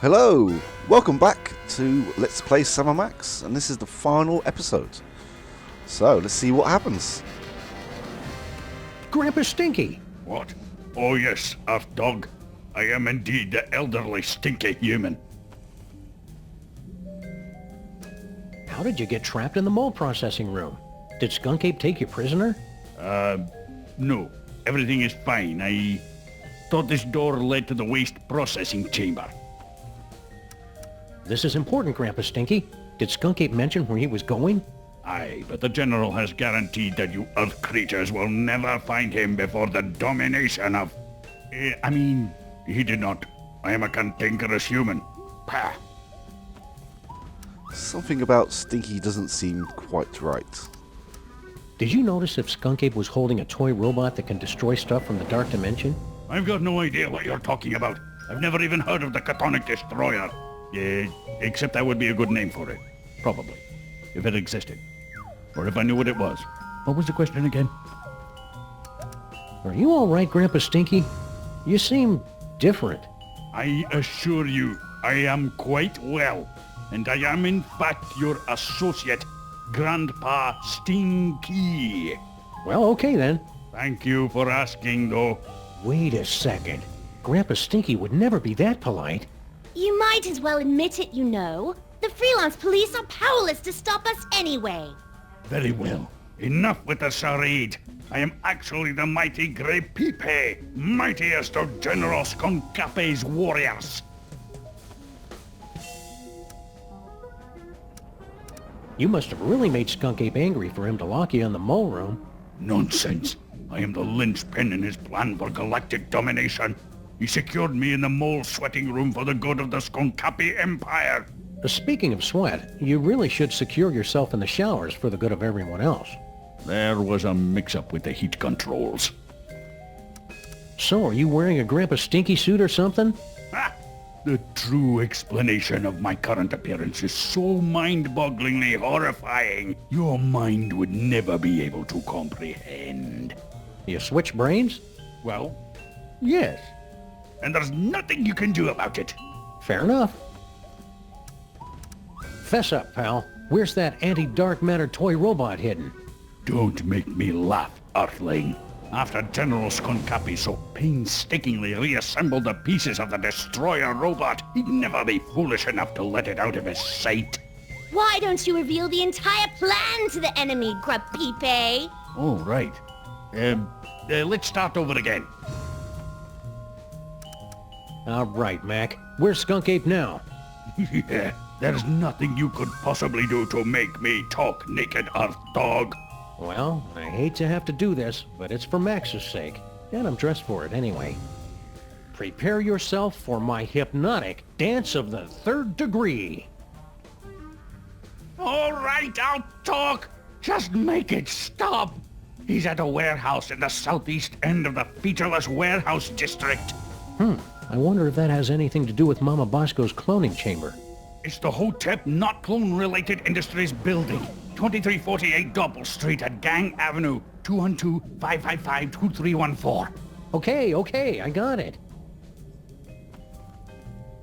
Hello, welcome back to Let's Play Summer Max, and this is the final episode. So, let's see what happens. Grandpa Stinky! What? Oh yes, Earth Dog. I am indeed the elderly stinky human. How did you get trapped in the mole processing room? Did Skunk Ape take you prisoner? No. Everything is fine. I thought this door led to the waste processing chamber. This is important, Grandpa Stinky. Did Skunk Ape mention where he was going? Aye, but the General has guaranteed that you Earth creatures will never find him before the domination of... he did not. I am a cantankerous human. Pah! Something about Stinky doesn't seem quite right. Did you notice if Skunk Ape was holding a toy robot that can destroy stuff from the Dark Dimension? I've got no idea what you're talking about. I've never even heard of the Catonic Destroyer. Except that would be a good name for it. Probably. If it existed. Or if I knew what it was. What was the question again? Are you alright, Grandpa Stinky? You seem different. I assure you, I am quite well. And I am in fact your associate, Grandpa Stinky. Well, okay then. Thank you for asking, though. Wait a second. Grandpa Stinky would never be that polite. You might as well admit it, you know. The freelance police are powerless to stop us anyway. Very well. Enough with the charade. I am actually the mighty Grey Pipe, mightiest of General Skonkape's warriors. You must have really made Skunk Ape angry for him to lock you in the mole room. Nonsense. I am the linchpin in his plan for galactic domination. He secured me in the mole sweating room for the good of the Skonkape Empire. Speaking of sweat, you really should secure yourself in the showers for the good of everyone else. There was a mix-up with the heat controls. So, are you wearing a Grandpa Stinky suit or something? Ha! The true explanation of my current appearance is so mind-bogglingly horrifying, your mind would never be able to comprehend. You switch brains? Well, Yes. and there's nothing you can do about it. Fair enough. Fess up, pal. Where's that anti-dark matter toy robot hidden? Don't make me laugh, Earthling. After General Skonkape so painstakingly reassembled the pieces of the destroyer robot, he'd never be foolish enough to let it out of his sight. Why don't you reveal the entire plan to the enemy, Grapipe? Oh, right. Let's start over again. All right, Mac. Where's Skunk Ape now? Yeah, there's nothing you could possibly do to make me talk, naked Earth Dog. Well, I hate to have to do this, but it's for Max's sake, and I'm dressed for it anyway. Prepare yourself for my hypnotic dance of the third degree. All right, I'll talk. Just make it stop. He's at a warehouse in the southeast end of the featureless warehouse district. I wonder if that has anything to do with Mama Bosco's cloning chamber. It's the Hotep Not Clone-Related Industries Building, 2348 Doppel Street at Gang Avenue, 212-555-2314. Okay, I got it.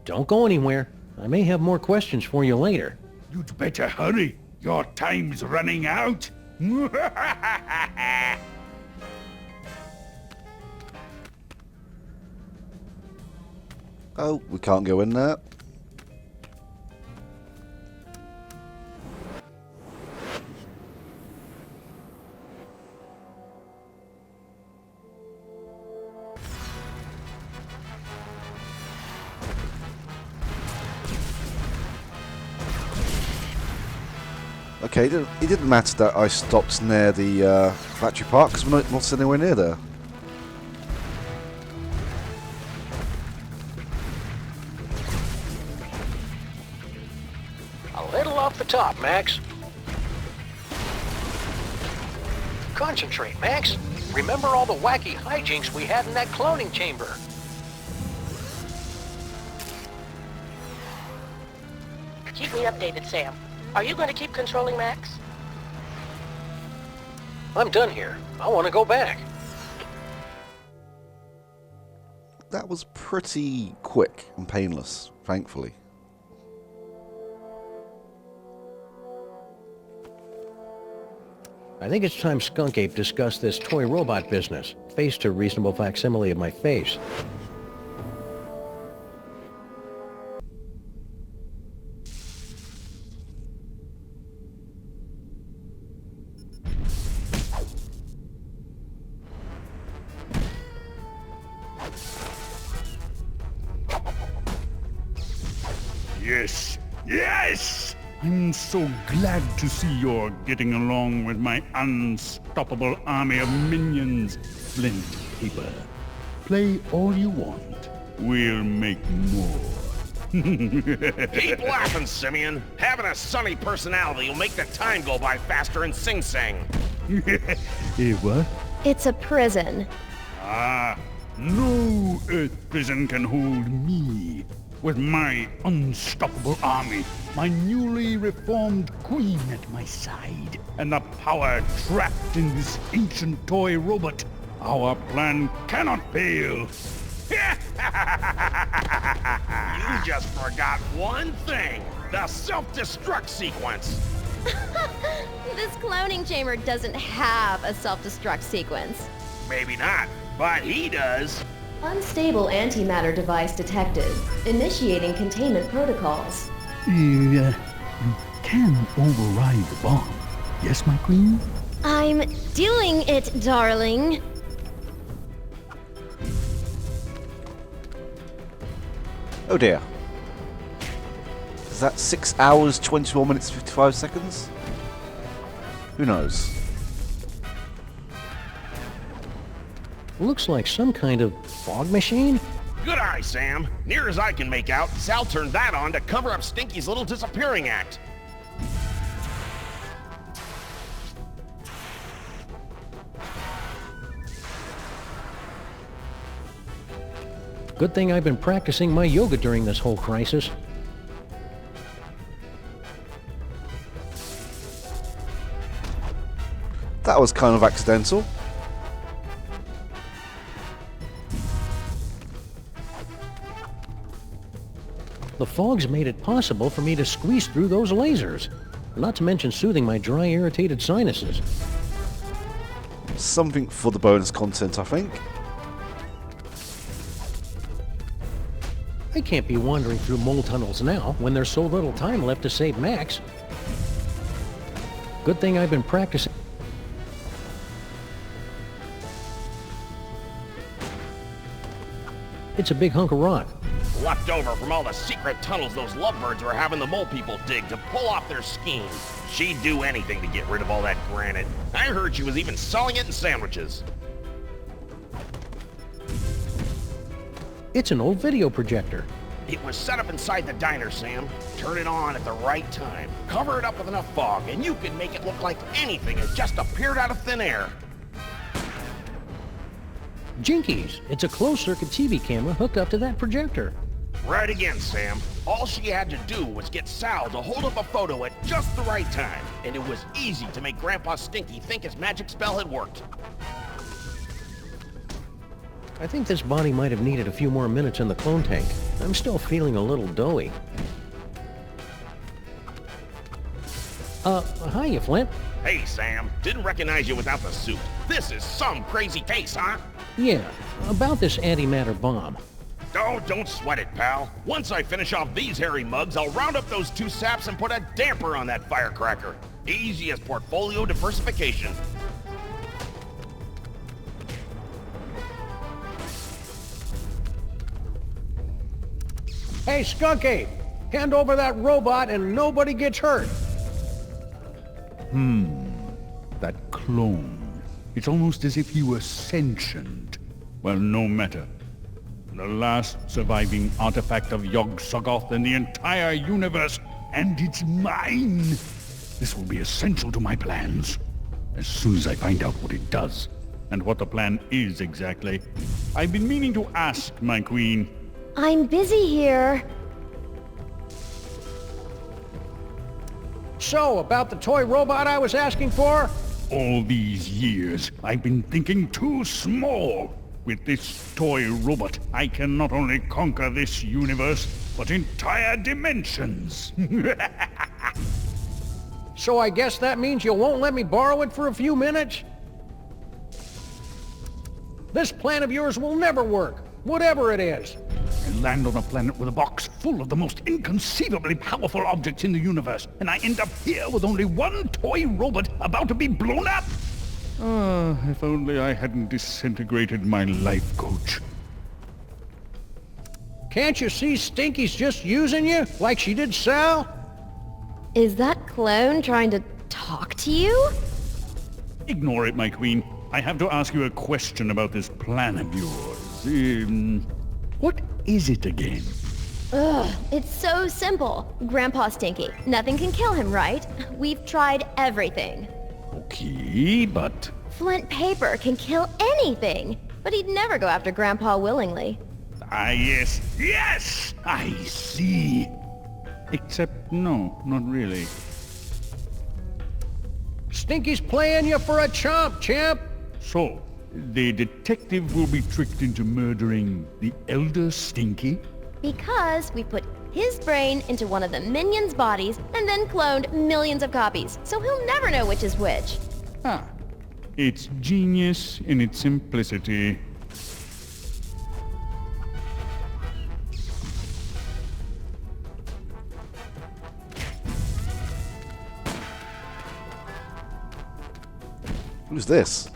Don't go anywhere. I may have more questions for you later. You'd better hurry. Your time's running out. Oh, we can't go in there. Okay, it didn't matter that I stopped near the battery park because we're not anywhere near there. A little off the top, Max. Concentrate, Max. Remember all the wacky hijinks we had in that cloning chamber. Keep me updated, Sam. Are you going to keep controlling Max? I'm done here. I want to go back. that was pretty quick and painless. thankfully. I think it's time Skunk Ape discussed this toy robot business. Faced a reasonable facsimile of my face. Yes, yes! I'm so glad to see you're getting along with my unstoppable army of minions. Flint paper. Play all you want. We'll make more. Keep laughing, Simeon. Having a sunny personality will make the time go by faster in Sing Sing. What? It's a prison. Ah, no Earth prison can hold me. With my unstoppable army, my newly reformed queen at my side, and the power trapped in this ancient toy robot, our plan cannot fail. You just forgot one thing. The self-destruct sequence. This cloning chamber doesn't have a self-destruct sequence. Maybe not, but he does. Unstable antimatter device detected. Initiating containment protocols. You can override the bomb. Yes, my queen? I'm doing it, darling. Oh dear. Is that 6 hours, 24 minutes, 55 seconds? Who knows? Looks like some kind of fog machine? Good eye, Sam. Near as I can make out, Sal turned that on to cover up Stinky's little disappearing act. Good thing I've been practicing my yoga during this whole crisis. That was kind of accidental. The fog's made it possible for me to squeeze through those lasers. Not to mention soothing my dry, irritated sinuses. Something for the bonus content, I think. I can't be wandering through mole tunnels now when there's so little time left to save Max. Good thing I've been practicing. It's a big hunk of rock. Left over from all the secret tunnels those lovebirds were having the mole people dig to pull off their scheme. She'd do anything to get rid of all that granite. I heard she was even selling it in sandwiches. It's an old video projector. It was set up inside the diner, Sam. Turn it on at the right time. Cover it up with enough fog, and you can make it look like anything had just appeared out of thin air. Jinkies! It's a closed-circuit TV camera hooked up to that projector. Right again, Sam. All she had to do was get Sal to hold up a photo at just the right time, and it was easy to make Grandpa Stinky think his magic spell had worked. I think this body might have needed a few more minutes in the clone tank. I'm still feeling a little doughy. Hiya, Flint. Hey, Sam. Didn't recognize you without the suit. This is some crazy case, huh? Yeah, about this antimatter bomb. Oh, don't sweat it, pal. Once I finish off these hairy mugs, I'll round up those two saps and put a damper on that firecracker. Easy as portfolio diversification. Hey, Skunk Ape! Hand over that robot and nobody gets hurt! That clone. It's almost as if he were sentient. Well, no matter. The last surviving artifact of Yog-Sothoth in the entire universe, and it's mine! This will be essential to my plans. As soon as I find out what it does, and what the plan is exactly. I've been meaning to ask, my queen. I'm busy here. So, about the toy robot I was asking for? All these years, I've been thinking too small. With this toy robot, I can not only conquer this universe, but entire dimensions. So I guess that means you won't let me borrow it for a few minutes? This plan of yours will never work, whatever it is. I land on a planet with a box full of the most inconceivably powerful objects in the universe, and I end up here with only one toy robot about to be blown up. If only I hadn't disintegrated my life coach. Can't you see Stinky's just using you, like she did Sal? Is that clone trying to talk to you? Ignore it, my queen. I have to ask you a question about this plan of yours. What is it again? Ugh, it's so simple. Grandpa Stinky. Nothing can kill him, right? We've tried everything. Okay, but... Flint paper can kill anything, but he'd never go after Grandpa willingly. Ah, yes, yes! I see. Except, no, not really. Stinky's playing you for a chump, champ. So, the detective will be tricked into murdering the Elder Stinky? Because we put his brain into one of the minions' bodies and then cloned millions of copies, so he'll never know which is which. Ah, it's genius in its simplicity. Who's this?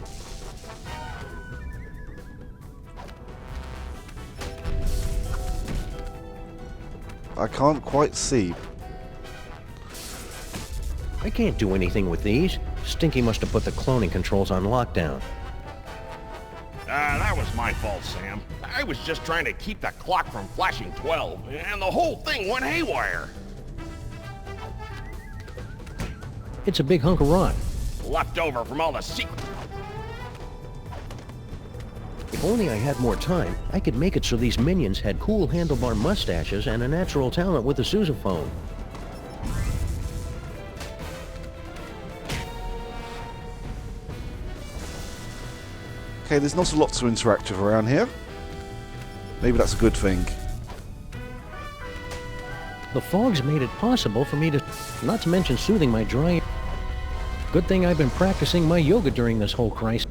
I can't quite see. I can't do anything with these. Stinky must have put the cloning controls on lockdown. That was my fault, Sam. I was just trying to keep the clock from flashing 12, and the whole thing went haywire. It's a big hunk of rock. Left over from all the secret... If only I had more time, I could make it so these minions had cool handlebar mustaches and a natural talent with a sousaphone. Okay, there's not a lot to interact with around here. Maybe that's a good thing. The fog's made it possible for me to, not to mention soothing my dry... Good thing I've been practicing my yoga during this whole crisis.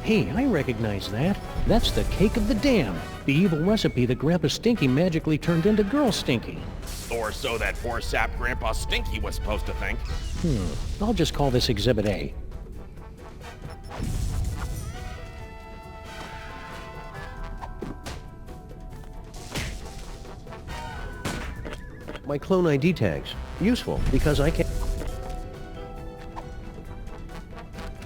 Hey, I recognize that. That's the cake of the dam. The evil recipe that Grandpa Stinky magically turned into Girl Stinky. Or so that poor sap Grandpa Stinky was supposed to think. I'll just call this Exhibit A. My clone ID tags. Useful, because I can...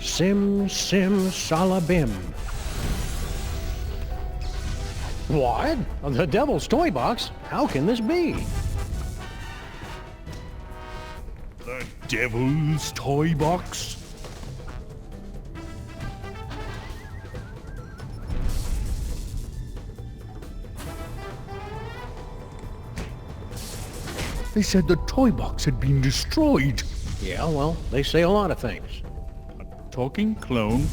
Sim Salabim. What? The Devil's Toy Box? How can this be? The Devil's Toy Box? They said the toy box had been destroyed. Yeah, well, they say a lot of things. Talking clone?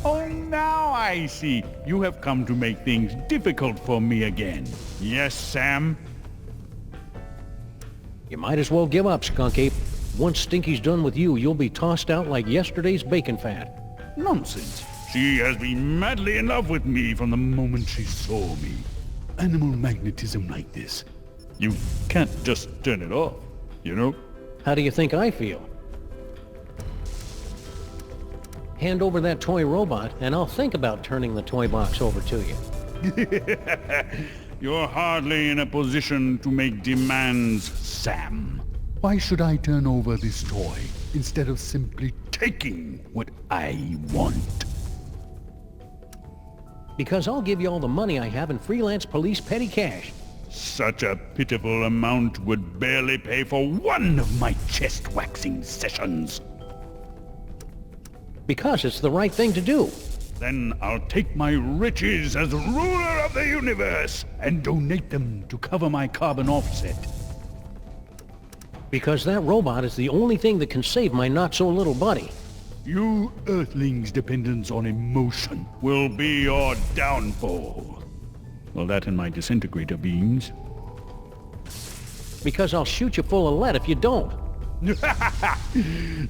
Oh, now I see. You have come to make things difficult for me again. Yes, Sam? You might as well give up, Skunk Ape. Once Stinky's done with you, you'll be tossed out like yesterday's bacon fat. Nonsense. She has been madly in love with me from the moment she saw me. Animal magnetism like this. You can't just turn it off, you know? How do you think I feel? Hand over that toy robot, and I'll think about turning the toy box over to you. You're hardly in a position to make demands, Sam. Why should I turn over this toy instead of simply taking what I want? Because I'll give you all the money I have in freelance police petty cash. Such a pitiful amount would barely pay for one of my chest-waxing sessions. Because it's the right thing to do. Then I'll take my riches as ruler of the universe and donate them to cover my carbon offset. Because that robot is the only thing that can save my not-so-little buddy. You Earthlings' dependence on emotion will be your downfall. Well, that and my disintegrator beams. Because I'll shoot you full of lead if you don't.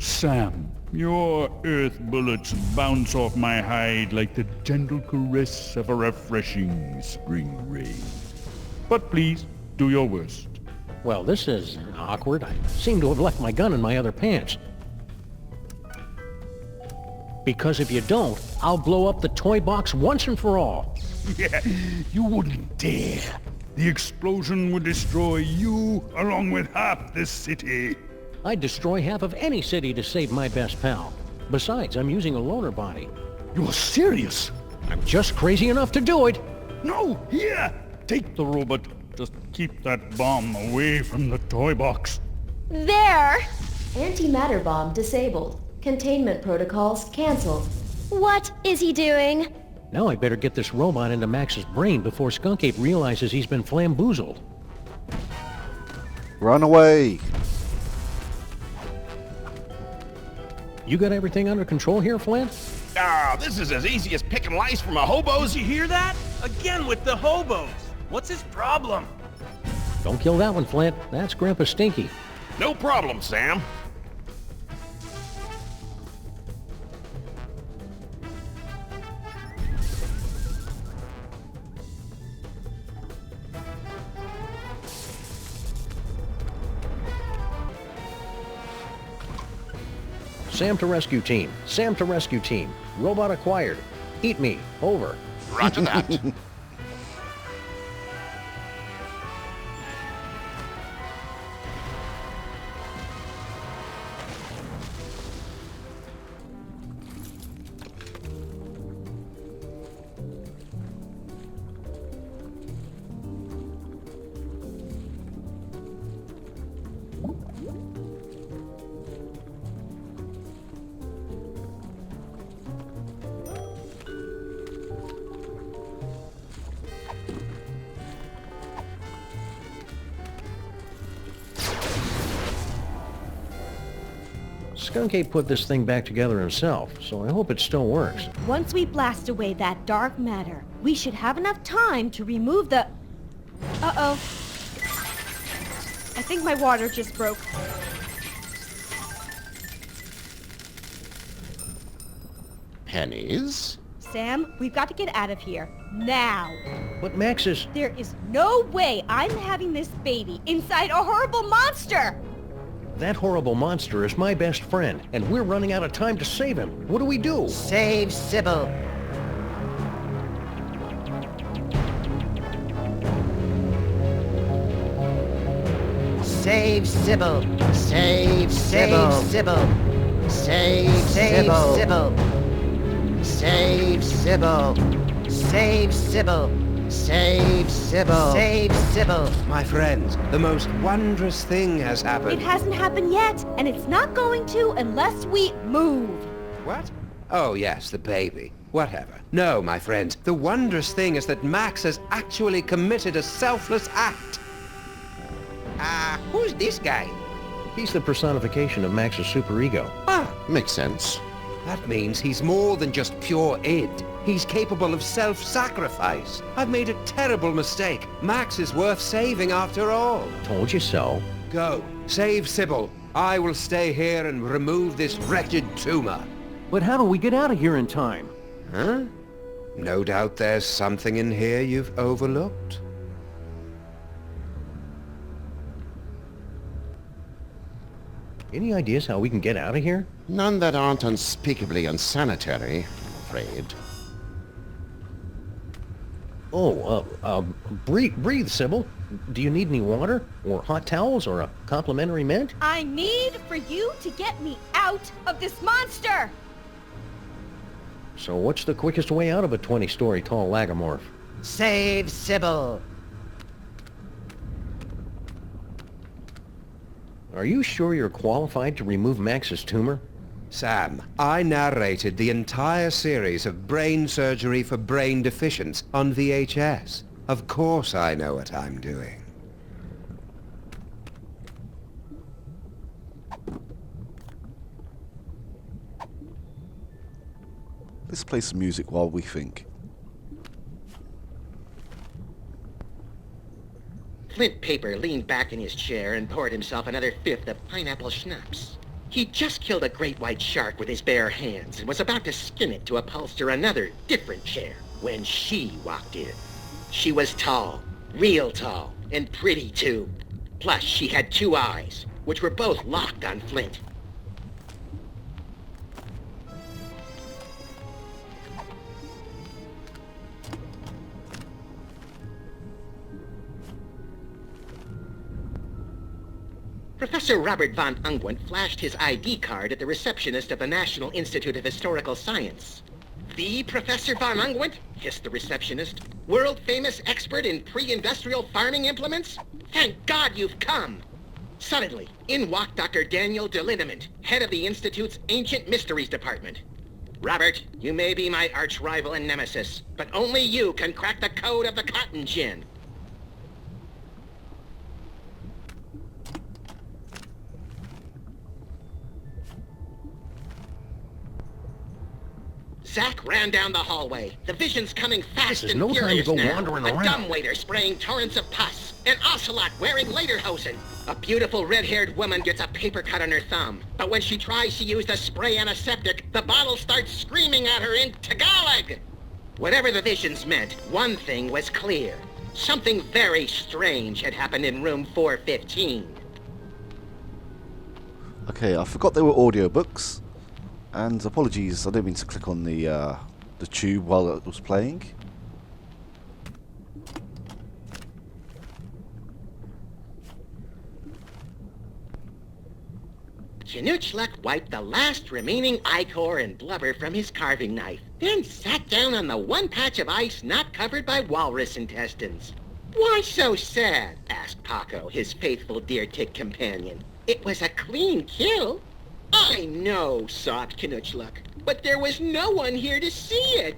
Sam, your Earth bullets bounce off my hide like the gentle caress of a refreshing spring rain. But please, do your worst. Well, this is awkward. I seem to have left my gun in my other pants. Because if you don't, I'll blow up the toy box once and for all. Yeah, you wouldn't dare. The explosion would destroy you along with half this city. I'd destroy half of any city to save my best pal. Besides, I'm using a loaner body. You're serious? I'm just crazy enough to do it. No, here! Take the robot. Just keep that bomb away from the toy box. There! Antimatter bomb disabled. Containment protocols canceled. What is he doing? Now I better get this robot into Max's brain before Skunk Ape realizes he's been flamboozled. Run away! You got everything under control here, Flint? Ah, this is as easy as picking lice from a hobo's. Did you hear that? Again with the hobos. What's his problem? Don't kill that one, Flint. That's Grandpa Stinky. No problem, Sam. Sam to rescue team. Sam to rescue team. Robot acquired. Eat me. Over. Roger that. Skunk Ape put this thing back together himself, so I hope it still works. Once we blast away that dark matter, we should have enough time to remove the... Uh-oh. I think my water just broke. Pennies? Sam, we've got to get out of here. Now. But Max is... There is no way I'm having this baby inside a horrible monster! That horrible monster is my best friend, and we're running out of time to save him. What do we do? Save Sybil. Save Sybil. Save Sybil. Sybil. Save Sybil. Save Sybil. Save Sybil. Save Sybil. Save Sybil. My friends, the most wondrous thing has happened. It hasn't happened yet, and it's not going to unless we move. What? Oh yes, the baby. Whatever. No, my friends, the wondrous thing is that Max has actually committed a selfless act. Who's this guy? He's the personification of Max's superego. Ah, Makes sense. that means he's more than just pure id. He's capable of self-sacrifice. I've made a terrible mistake. Max is worth saving after all. Told you so. Go. Save Sybil. I will stay here and remove this wretched tumor. But how do we get out of here in time? Huh? No doubt there's something in here you've overlooked. Any ideas how we can get out of here? None that aren't unspeakably unsanitary, I'm afraid. Breathe, Sybil. Do you need any water? Or hot towels? Or a complimentary mint? I need for you to get me out of this monster! So what's the quickest way out of a 20-story tall lagomorph? Save Sybil. Are you sure you're qualified to remove Max's tumor? Sam, I narrated the entire series of brain surgery for brain deficients on VHS. Of course I know what I'm doing. Let's play some music while we think. Flint Paper leaned back in his chair and poured himself another fifth of pineapple schnapps. He'd just killed a great white shark with his bare hands and was about to skin it to upholster another, different chair when she walked in. She was tall, real tall, and pretty too. Plus, she had 2 eyes, which were both locked on Flint. Professor Robert von Ungwent flashed his ID card at the receptionist of the National Institute of Historical Science. The Professor von Ungwent? Hissed the receptionist. World-famous expert in pre-industrial farming implements? Thank God you've come! Suddenly, in walked Dr. Daniel DeLinnement, head of the Institute's Ancient Mysteries Department. Robert, you may be my arch-rival and nemesis, but only you can crack the code of the cotton gin. Zach ran down the hallway. The vision's coming fast and no time to furious go now. wandering A around. dumbwaiter spraying torrents of pus. An ocelot wearing lederhosen. A beautiful red-haired woman gets a paper cut on her thumb. But when she tries to use the spray antiseptic, the bottle starts screaming at her in Tagalog. Whatever the visions meant, one thing was clear. Something very strange had happened in room 415. Okay, I forgot there were audiobooks. And apologies, I didn't mean to click on the tube while it was playing. Chinoochluk wiped the last remaining ichor and blubber from his carving knife, then sat down on the one patch of ice not covered by walrus intestines. Why so sad? Asked Paco, his faithful deer-tick companion. It was a clean kill. I know, sobbed Chinoochluk, but there was no one here to see it.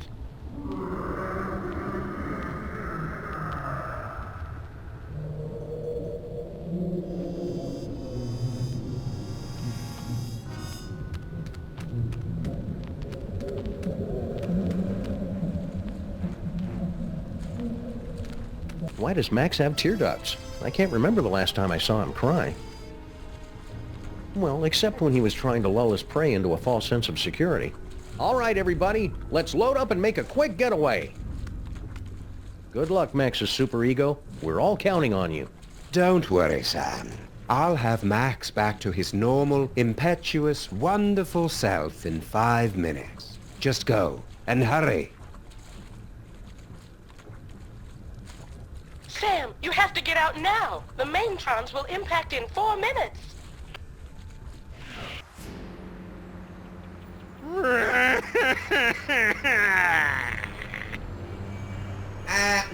Why does Max have tear ducts? I can't remember the last time I saw him cry. Well, except when he was trying to lull his prey into a false sense of security. All right, everybody, let's load up and make a quick getaway. Good luck, Max's superego. We're all counting on you. Don't worry, Sam. I'll have Max back to his normal, impetuous, wonderful self in 5 minutes. Just go, and hurry. Sam, you have to get out now. The maintrons will impact in 4 minutes.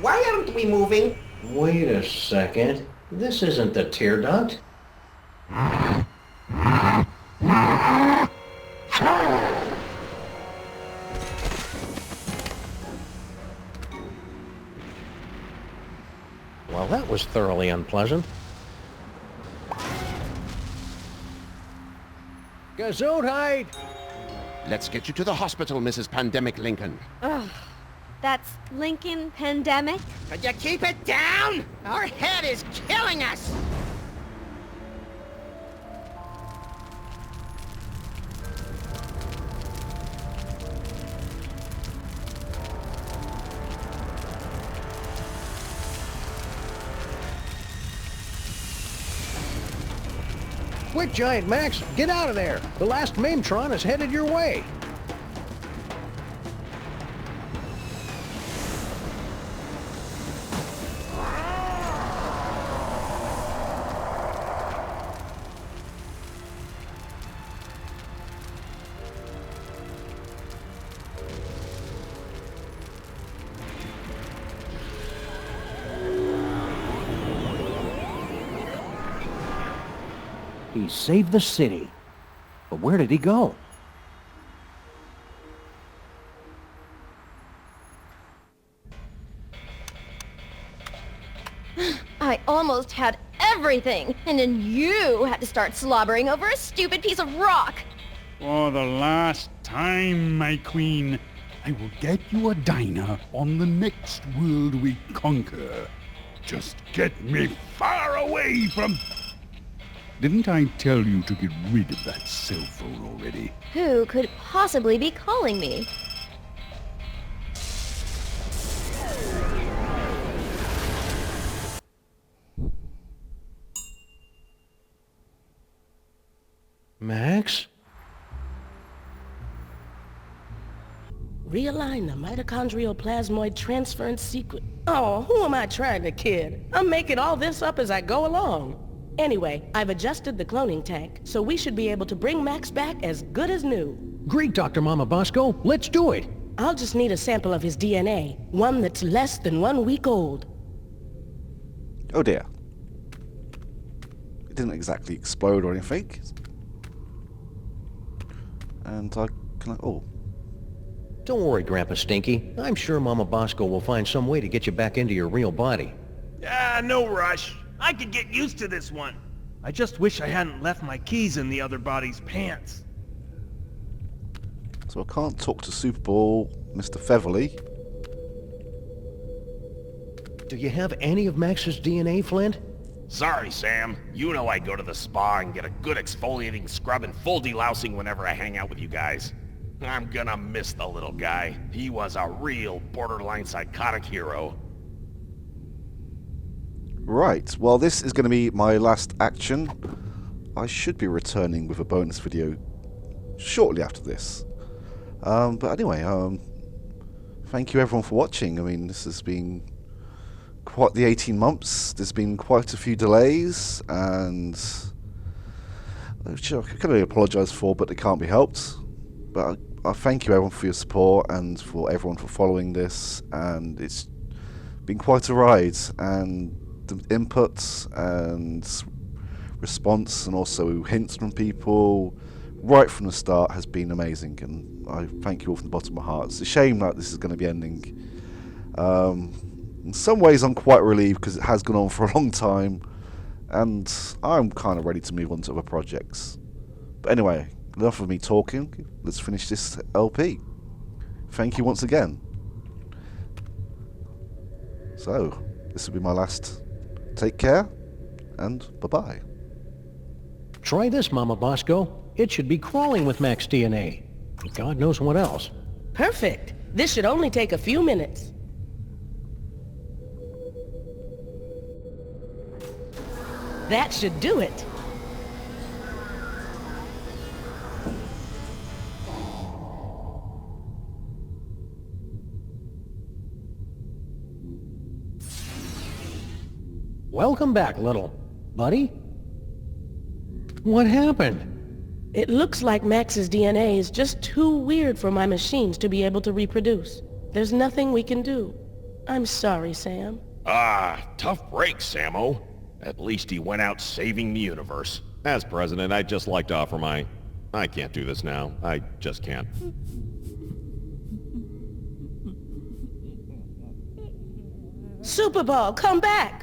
Why aren't we moving? Wait a second. This isn't the tear duct. Well, that was thoroughly unpleasant. Gesundheit! Let's get you to the hospital, Mrs. Pandemic Lincoln. Ugh. That's Lincoln Pandemic? Could you keep it down? Our head is killing us! Quick, Giant Max, get out of there! The last Maintron is headed your way! He saved the city. But where did he go? I almost had everything, and then you had to start slobbering over a stupid piece of rock. For the last time, my queen, I will get you a diner on the next world we conquer. Just get me far away from... Didn't I tell you to get rid of that cell phone already? Who could possibly be calling me? Max? Realign the mitochondrial plasmoid transference sequence. Oh, who am I trying to kid? I'm making all this up as I go along. Anyway, I've adjusted the cloning tank, so we should be able to bring Max back as good as new. Great, Dr. Mama Bosco. Let's do it. I'll just need a sample of his DNA, one that's less than 1 week old. Oh dear. It didn't exactly explode or anything. And I can... Oh. Don't worry, Grandpa Stinky. I'm sure Mama Bosco will find some way to get you back into your real body. Ah, no rush. I could get used to this one. I just wish I hadn't left my keys in the other body's pants. So I can't talk to Superball, Mr. Featherly. Do you have any of Max's DNA, Flint? Sorry, Sam. You know I go to the spa and get a good exfoliating scrub and full delousing whenever I hang out with you guys. I'm gonna miss the little guy. He was a real borderline psychotic hero. Right, well this is going to be my last action. I should be returning with a bonus video shortly after this. But anyway, thank you everyone for watching. I mean, this has been quite the 18 months. There's been quite a few delays, and which I can only apologise for, but it can't be helped. But I thank you everyone for your support and for everyone for following this, and it's been quite a ride, and the inputs and response and also hints from people right from the start has been amazing, and I thank you all from the bottom of my heart. It's a shame that this is going to be ending. In some ways I'm quite relieved because it has gone on for a long time, and I'm kind of ready to move on to other projects. But anyway, enough of me talking, let's finish this LP. Thank you once again. So, this will be my last. Take care, and bye-bye. Try this, Mama Bosco. It should be crawling with Max DNA. God knows what else. Perfect. This should only take a few minutes. That should do it. Welcome back, little buddy. What happened? It looks like Max's DNA is just too weird for my machines to be able to reproduce. There's nothing we can do. I'm sorry, Sam. Tough break, Sammo. At least he went out saving the universe. As president, I'd just like to offer my... I can't do this now. I just can't. Superball, come back!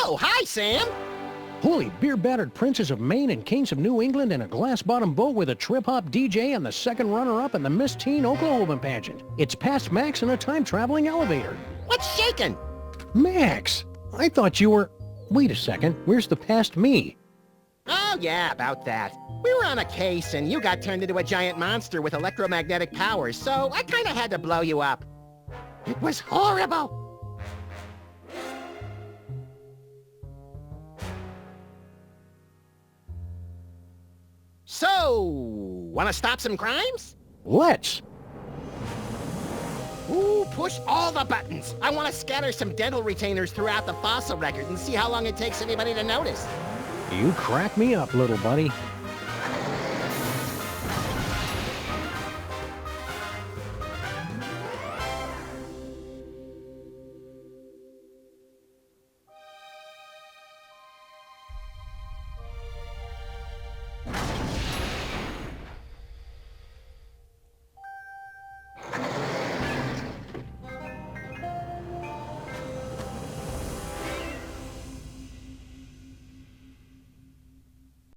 Oh, hi, Sam. Holy beer-battered princes of Maine and kings of New England in a glass-bottom boat with a trip-hop DJ and the second runner-up in the Miss Teen Oklahoma pageant. It's past Max in a time-traveling elevator. What's shaking? Max! I thought you were... Wait a second, where's the past me? Oh, yeah, about that. We were on a case, and you got turned into a giant monster with electromagnetic powers, so I kinda had to blow you up. It was horrible. So, wanna stop some crimes? Let's! Ooh, push all the buttons. I wanna scatter some dental retainers throughout the fossil record and see how long it takes anybody to notice. You crack me up, little buddy.